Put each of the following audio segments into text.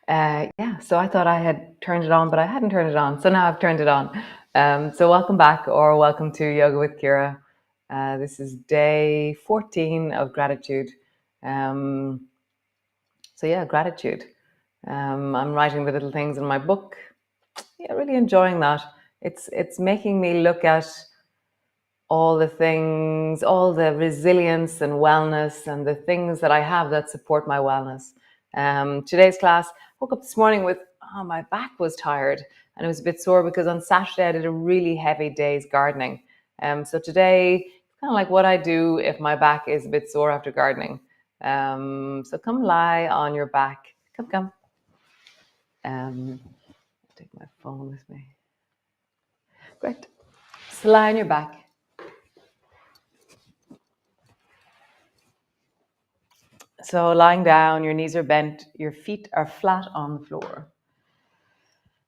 Yeah, so I thought I had turned it on, but I hadn't turned it on. So now I've turned it on. So welcome back, or welcome to Yoga with Ciara. This is day 14 of gratitude. Um, so yeah, gratitude. I'm writing the little things in my book. Yeah, really enjoying that. It's making me look at all the things, all the resilience and wellness and the things that I have that support my wellness. Today's class, woke up this morning with, oh, my back was tired and it was a bit sore because on Saturday I did a really heavy day's gardening. So today, kind of like what I do if my back is a bit sore after gardening. So come lie on your back. Come. Take my phone with me. Great. So lie on your back. So lying down, your knees are bent, your feet are flat on the floor.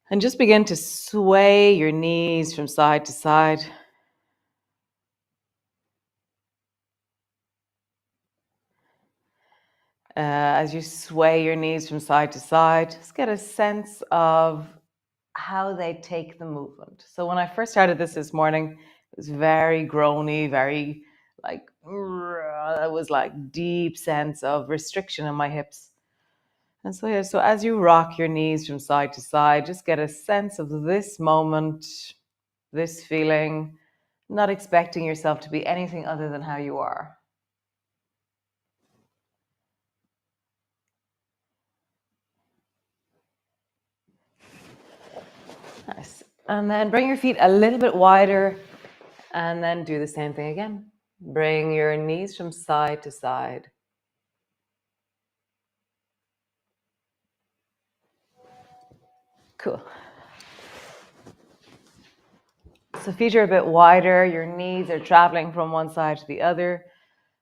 And just begin to sway your knees from side to side. As you sway your knees from side to side, just get a sense of how they take the movement. So when I first started this morning, it was very groany, very like, it was like deep sense of restriction in my hips. And so, yeah, so as you rock your knees from side to side, just get a sense of this moment, this feeling, not expecting yourself to be anything other than how you are. Nice. And then bring your feet a little bit wider and then do the same thing again. Bring your knees from side to side. Cool. So feet are a bit wider, your knees are traveling from one side to the other.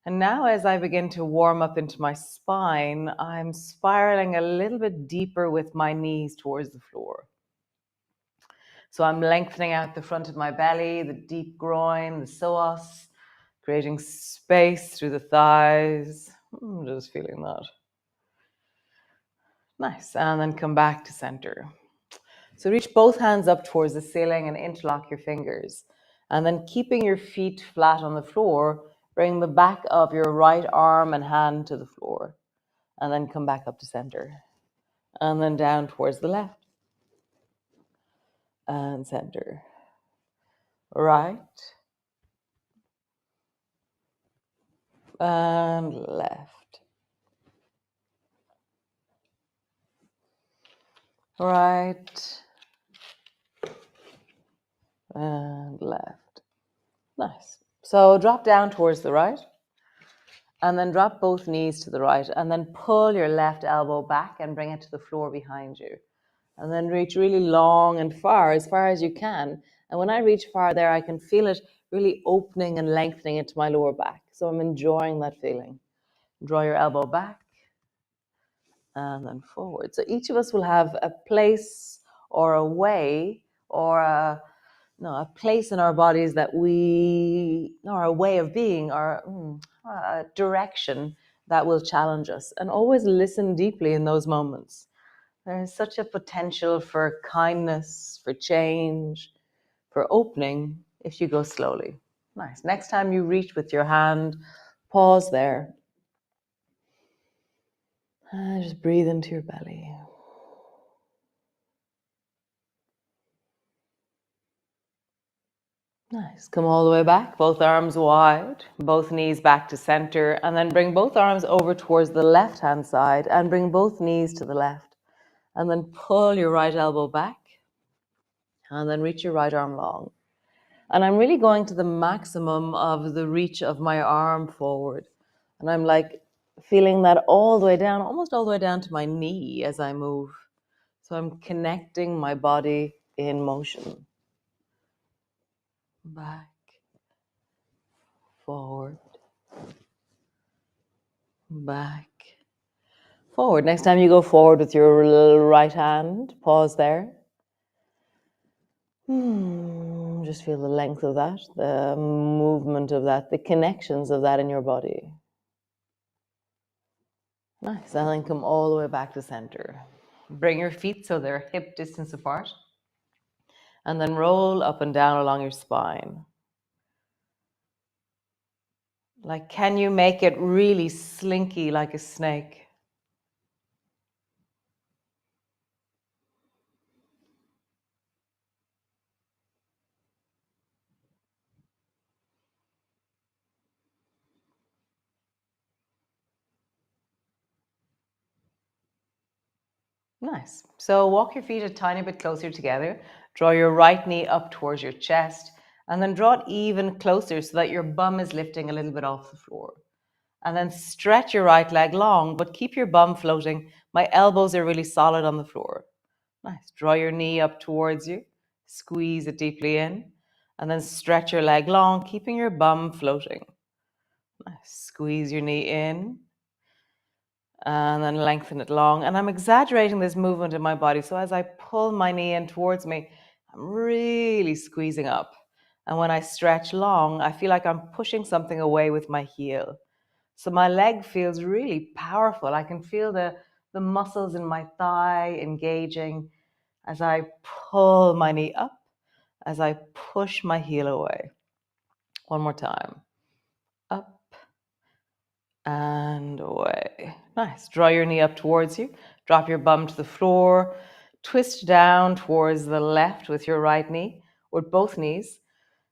And now as I begin to warm up into my spine, I'm spiraling a little bit deeper with my knees towards the floor. So I'm lengthening out the front of my belly, the deep groin, the psoas, creating space through the thighs. I'm just feeling that. Nice. And then come back to center. So reach both hands up towards the ceiling and interlock your fingers. And then keeping your feet flat on the floor, bring the back of your right arm and hand to the floor. And then come back up to center. And then down towards the left. And center. Right. And left. Right. And left. Nice. So drop down towards the right. And then drop both knees to the right. And then pull your left elbow back and bring it to the floor behind you. And then reach really long and far as you can. And when I reach far there, I can feel it really opening and lengthening into my lower back. So I'm enjoying that feeling. Draw your elbow back and then forward. So each of us will have a place or a way or a place in our bodies that or a way of being, or a direction that will challenge us. And always listen deeply in those moments. There's such a potential for kindness, for change, for opening if you go slowly. Nice. Next time you reach with your hand, pause there. And just breathe into your belly. Nice. Come all the way back, both arms wide, both knees back to center, and then bring both arms over towards the left-hand side and bring both knees to the left. And then pull your right elbow back and then reach your right arm long. And I'm really going to the maximum of the reach of my arm forward. And I'm like feeling that all the way down, almost all the way down to my knee as I move. So I'm connecting my body in motion. Back, forward, back, forward. Next time you go forward with your right hand, pause there. Just feel the length of that, the movement of that, the connections of that in your body. Nice. And then come all the way back to center. Bring your feet so they're hip distance apart. And then roll up and down along your spine. Like, can you make it really slinky like a snake? Nice. So walk your feet a tiny bit closer together. Draw your right knee up towards your chest, and then draw it even closer so that your bum is lifting a little bit off the floor. And then stretch your right leg long, but keep your bum floating. My elbows are really solid on the floor. Nice. Draw your knee up towards you. Squeeze it deeply in. And then stretch your leg long, keeping your bum floating. Nice. Squeeze your knee in. And then lengthen it long. And I'm exaggerating this movement in my body. So as I pull my knee in towards me, I'm really squeezing up. And when I stretch long, I feel like I'm pushing something away with my heel. So my leg feels really powerful. I can feel the muscles in my thigh engaging as I pull my knee up, as I push my heel away. One more time. Up and away. Nice. Draw your knee up towards you. Drop your bum to the floor. Twist down towards the left with your right knee, or both knees.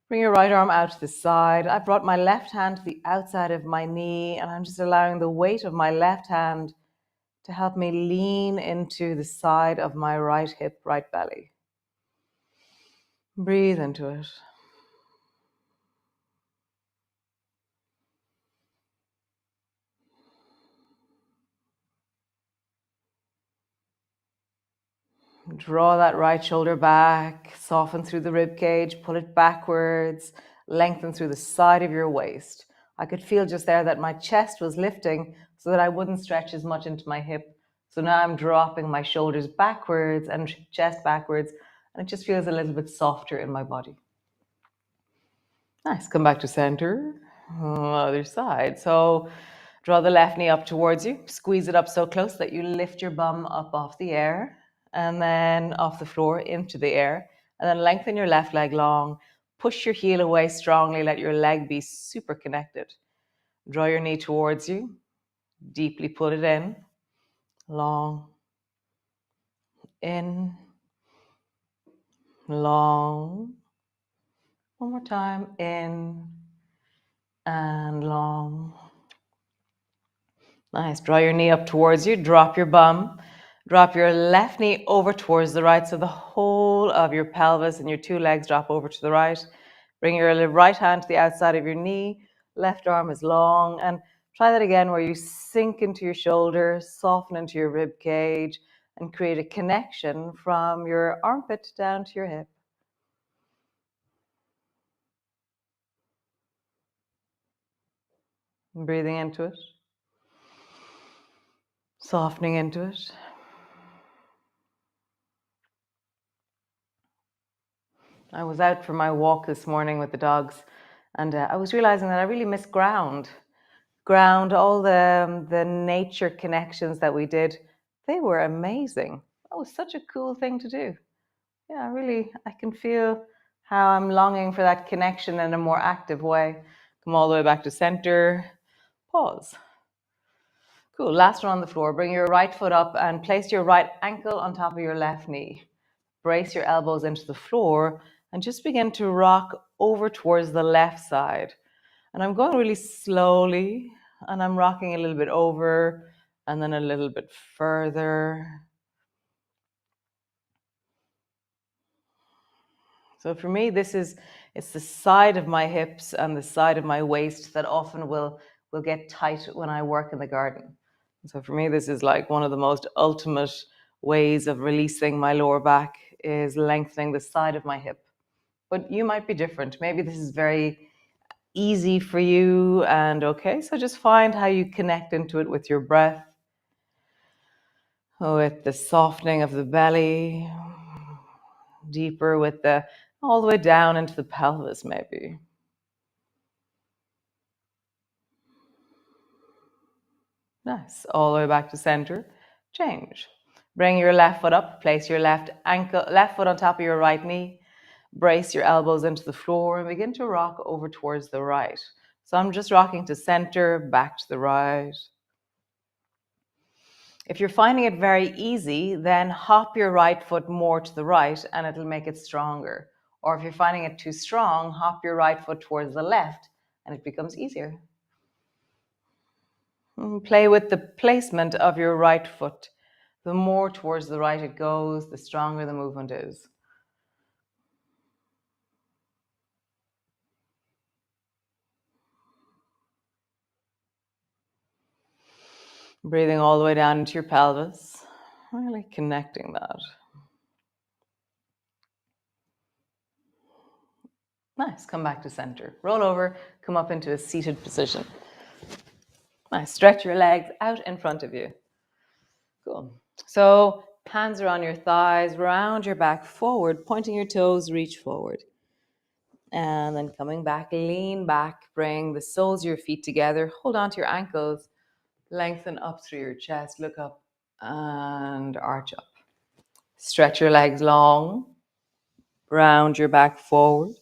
Bring your right arm out to the side. I brought my left hand to the outside of my knee, and I'm just allowing the weight of my left hand to help me lean into the side of my right hip, right belly. Breathe into it. Draw that right shoulder back, soften through the rib cage, pull it backwards, lengthen through the side of your waist. I could feel just there that my chest was lifting so that I wouldn't stretch as much into my hip. So now I'm dropping my shoulders backwards and chest backwards, and it just feels a little bit softer in my body. Nice. Come back to center. Other side. So draw the left knee up towards you. Squeeze it up so close that you lift your bum up off the air and then off the floor into the air. And then lengthen your left leg long. Push your heel away strongly. Let your leg be super connected. Draw your knee towards you. Deeply pull it in. Long. In. Long. One more time. In. And long. Nice. Draw your knee up towards you. Drop your bum. Drop your left knee over towards the right. So the whole of your pelvis and your two legs drop over to the right. Bring your right hand to the outside of your knee. Left arm is long. And try that again where you sink into your shoulder, soften into your rib cage, and create a connection from your armpit down to your hip. Breathing into it. Softening into it. I was out for my walk this morning with the dogs, and I was realizing that I really miss ground. Ground, all the nature connections that we did, they were amazing. That was such a cool thing to do. Yeah, really, I can feel how I'm longing for that connection in a more active way. Come all the way back to center. Pause. Cool. Last one on the floor. Bring your right foot up and place your right ankle on top of your left knee. Brace your elbows into the floor and just begin to rock over towards the left side. And I'm going really slowly, and I'm rocking a little bit over and then a little bit further. So for me, it's the side of my hips and the side of my waist that often will get tight when I work in the garden. So for me, this is like one of the most ultimate ways of releasing my lower back is lengthening the side of my hip. But you might be different. Maybe this is very easy for you and okay. So just find how you connect into it with your breath, with the softening of the belly, deeper with the all the way down into the pelvis maybe. Nice. All the way back to center. Change. Bring your left foot up. Place your left foot on top of your right knee. Brace your elbows into the floor and begin to rock over towards the right. So I'm just rocking to center, back to the right. If you're finding it very easy, then hop your right foot more to the right and it'll make it stronger. Or if you're finding it too strong, hop your right foot towards the left and it becomes easier. Play with the placement of your right foot. The more towards the right it goes, the stronger the movement is. Breathing all the way down into your pelvis, really connecting that. Nice, come back to center. Roll over, come up into a seated position. Nice, stretch your legs out in front of you. Cool. So hands are on your thighs, round your back forward, pointing your toes, reach forward. And then coming back, lean back, bring the soles of your feet together, hold on to your ankles, lengthen up through your chest, look up and arch up. Stretch your legs long, round your back forward,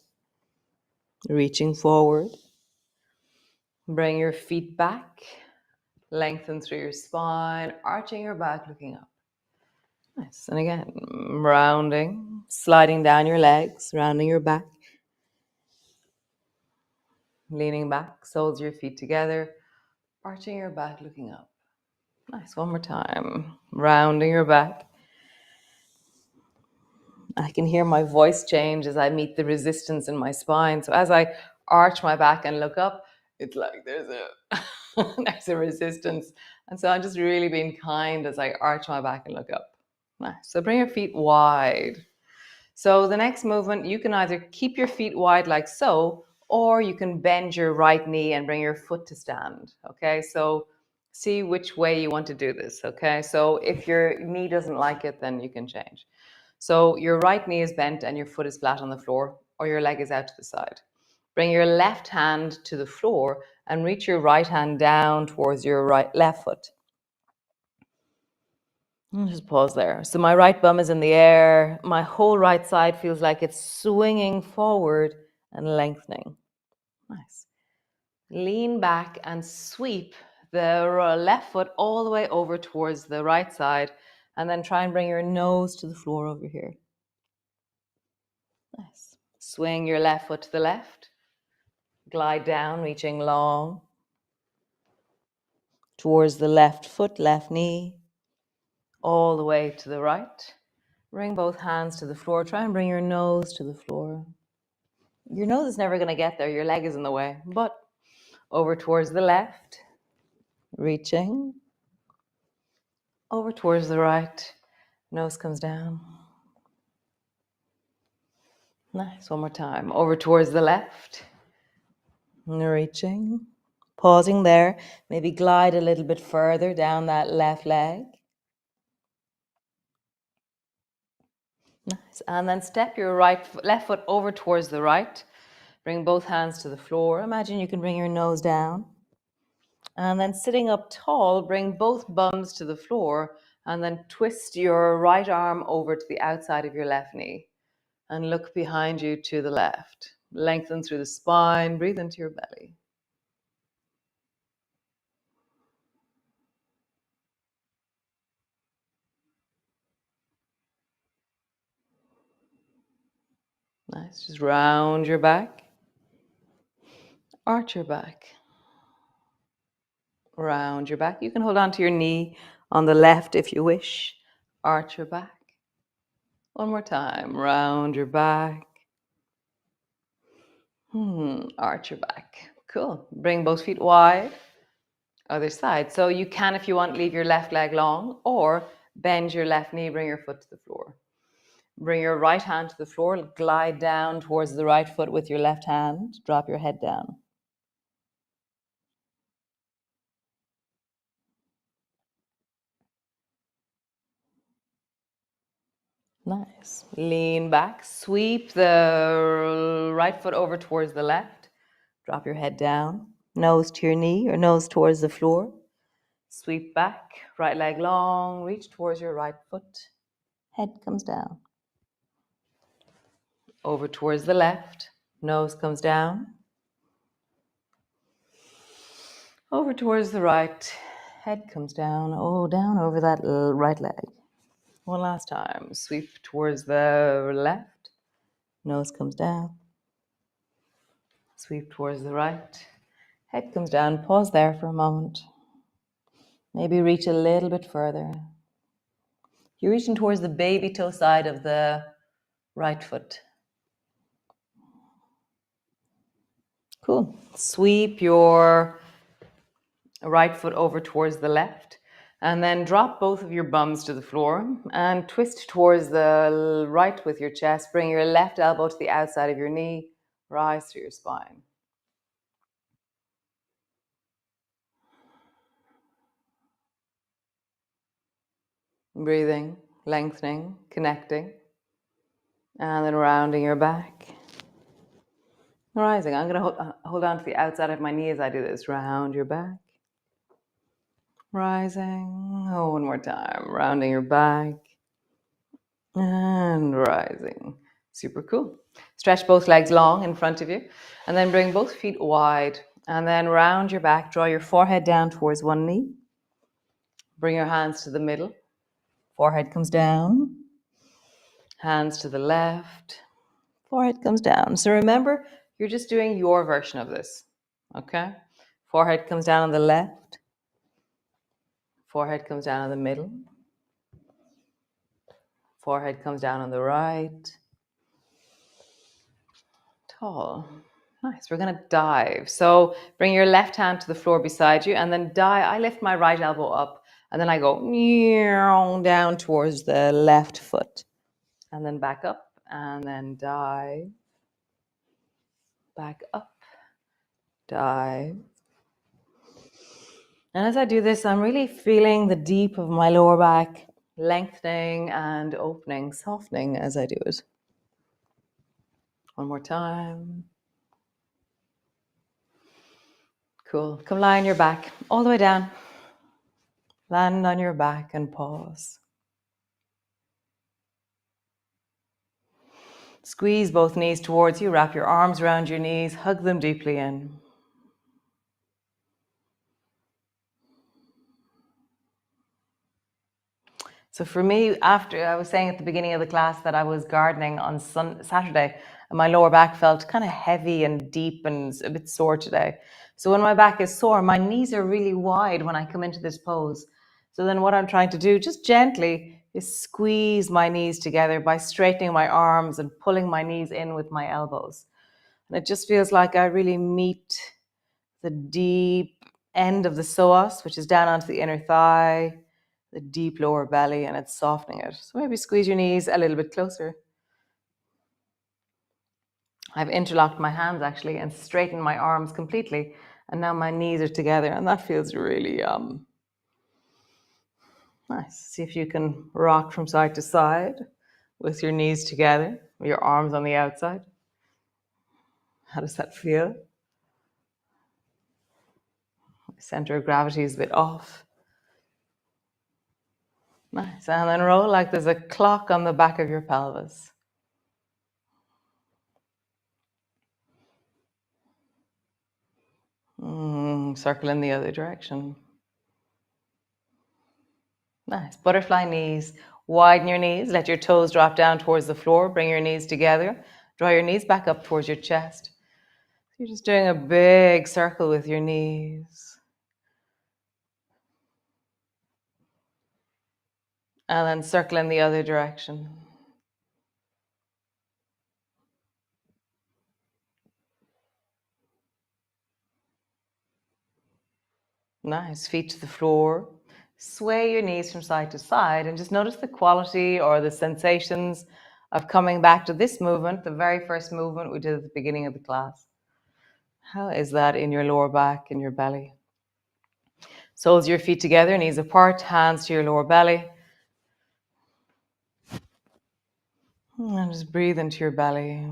reaching forward. Bring your feet back, lengthen through your spine, arching your back, looking up. Nice. And again, rounding, sliding down your legs, rounding your back, leaning back, soles of your feet together, arching your back, looking up. Nice. One more time. Rounding your back. I can hear my voice change as I meet the resistance in my spine. So as I arch my back and look up, it's like there's a resistance. And so I'm just really being kind as I arch my back and look up. Nice. So bring your feet wide. So the next movement, you can either keep your feet wide like so, or you can bend your right knee and bring your foot to stand. Okay, so see which way you want to do this. Okay, so if your knee doesn't like it, then you can change. So your right knee is bent and your foot is flat on the floor, or your leg is out to the side. Bring your left hand to the floor and reach your right hand down towards your left foot. I'll just pause there. So my right bum is in the air. My whole right side feels like it's swinging forward and lengthening. Nice. Lean back and sweep the left foot all the way over towards the right side, and then try and bring your nose to the floor over here. Nice. Swing your left foot to the left. Glide down, reaching long towards the left foot, left knee, all the way to the right. Bring both hands to the floor. Try and bring your nose to the floor. Your nose is never going to get there. Your leg is in the way. But over towards the left, reaching. Over towards the right, nose comes down. Nice. One more time. Over towards the left, reaching. Pausing there. Maybe glide a little bit further down that left leg. Nice. And then step your left foot over towards the right. Bring both hands to the floor. Imagine you can bring your nose down. And then sitting up tall, bring both bums to the floor and then twist your right arm over to the outside of your left knee and look behind you to the left. Lengthen through the spine, breathe into your belly. Nice. Just round your back. Arch your back. Round your back. You can hold on to your knee on the left if you wish. Arch your back. One more time. Round your back. Arch your back. Cool. Bring both feet wide. Other side. So you can, if you want, leave your left leg long or bend your left knee, bring your foot to the floor. Bring your right hand to the floor, glide down towards the right foot with your left hand, drop your head down. Nice. Lean back, sweep the right foot over towards the left, drop your head down, nose to your knee or nose towards the floor. Sweep back, right leg long, reach towards your right foot. Head comes down. Over towards the left, nose comes down. Over towards the right, head comes down. Oh, down over that right leg. One last time. Sweep towards the left, nose comes down. Sweep towards the right, head comes down. Pause there for a moment. Maybe reach a little bit further. You're reaching towards the baby toe side of the right foot. Cool. Sweep your right foot over towards the left, and then drop both of your bums to the floor and twist towards the right with your chest. Bring your left elbow to the outside of your knee. Rise through your spine. Breathing, lengthening, connecting, and then rounding your back. Rising. I'm going to hold on to the outside of my knee as I do this. Round your back. Rising. Oh, one more time. Rounding your back. And rising. Super cool. Stretch both legs long in front of you. And then bring both feet wide. And then round your back. Draw your forehead down towards one knee. Bring your hands to the middle. Forehead comes down. Hands to the left. Forehead comes down. So remember, you're just doing your version of this. Okay? Forehead comes down on the left. Forehead comes down on the middle. Forehead comes down on the right. Tall. Nice. We're going to dive. So bring your left hand to the floor beside you and then dive. I lift my right elbow up and then I go down towards the left foot and then back up and then dive. Back up. Dive. And as I do this, I'm really feeling the deep of my lower back lengthening and opening, softening as I do it. One more time. Cool. Come lie on your back, all the way down. Land on your back and pause. Squeeze both knees towards you. Wrap your arms around your knees. Hug them deeply in. So for me, after I was saying at the beginning of the class that I was gardening on Saturday, and my lower back felt kind of heavy and deep and a bit sore today. So when my back is sore, my knees are really wide when I come into this pose. So then what I'm trying to do, just gently, is squeeze my knees together by straightening my arms and pulling my knees in with my elbows. And it just feels like I really meet the deep end of the psoas, which is down onto the inner thigh, the deep lower belly, and it's softening it. So maybe squeeze your knees a little bit closer. I've interlocked my hands actually and straightened my arms completely. And now my knees are together and that feels really nice. See if you can rock from side to side with your knees together, your arms on the outside. How does that feel? Center of gravity is a bit off. Nice. And then roll like there's a clock on the back of your pelvis. Circle in the other direction. Nice. Butterfly knees. Widen your knees. Let your toes drop down towards the floor. Bring your knees together. Draw your knees back up towards your chest. You're just doing a big circle with your knees. And then circle in the other direction. Nice. Feet to the floor. Sway your knees from side to side and just notice the quality or the sensations of coming back to this movement, the very first movement we did at the beginning of the class. How is that in your lower back, in your belly? Soles of your feet together, knees apart, hands to your lower belly. And just breathe into your belly.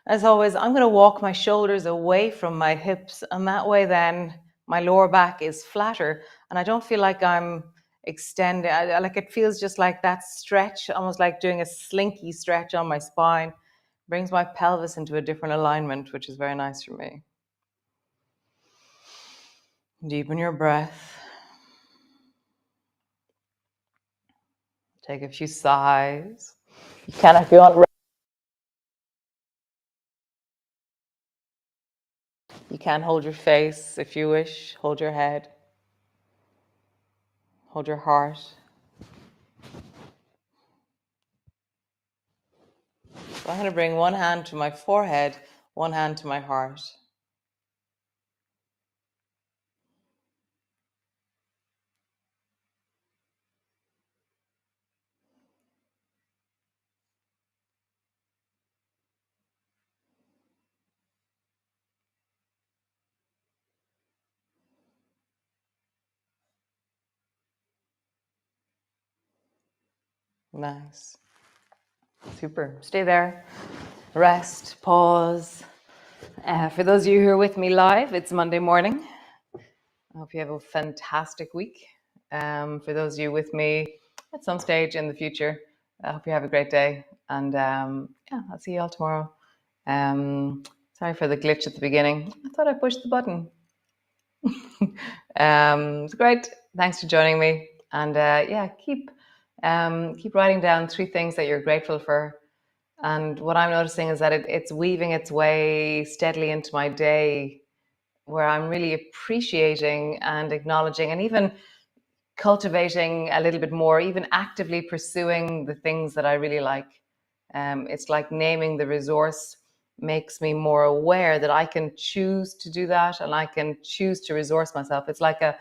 As always, I'm going to walk my shoulders away from my hips, and that way then my lower back is flatter, and I don't feel like I'm extending. Like it feels just like that stretch, almost like doing a slinky stretch on my spine. Brings my pelvis into a different alignment, which is very nice for me. Deepen your breath. Take a few sighs. You can, if you want. You can hold your face if you wish. Hold your head. Hold your heart. So I'm going to bring one hand to my forehead, one hand to my heart. Nice. Super. Stay there. Rest. Pause. For those of you who are with me live, it's Monday morning. I hope you have a fantastic week. For those of you with me at some stage in the future, I hope you have a great day. And yeah, I'll see you all tomorrow. Sorry for the glitch at the beginning. I thought I pushed the button. It's great. Thanks for joining me. And yeah, keep writing down 3 things that you're grateful for. And what I'm noticing is that it's weaving its way steadily into my day, where I'm really appreciating and acknowledging and even cultivating a little bit more, even actively pursuing the things that I really like. It's like naming the resource makes me more aware that I can choose to do that, and I can choose to resource myself. It's like a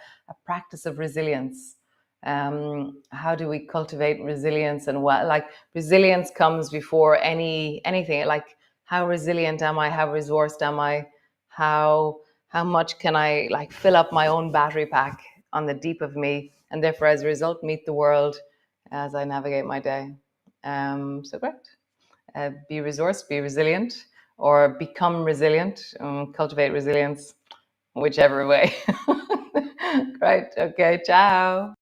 practice of resilience. How do we cultivate resilience? And like resilience comes before anything. Like, how resilient am I? How resourced am I? How much can I like fill up my own battery pack on the deep of me, and therefore as a result meet the world as I navigate my day. So great. Be resourced, be resilient, or become resilient, cultivate resilience, whichever way. Great. Okay, ciao.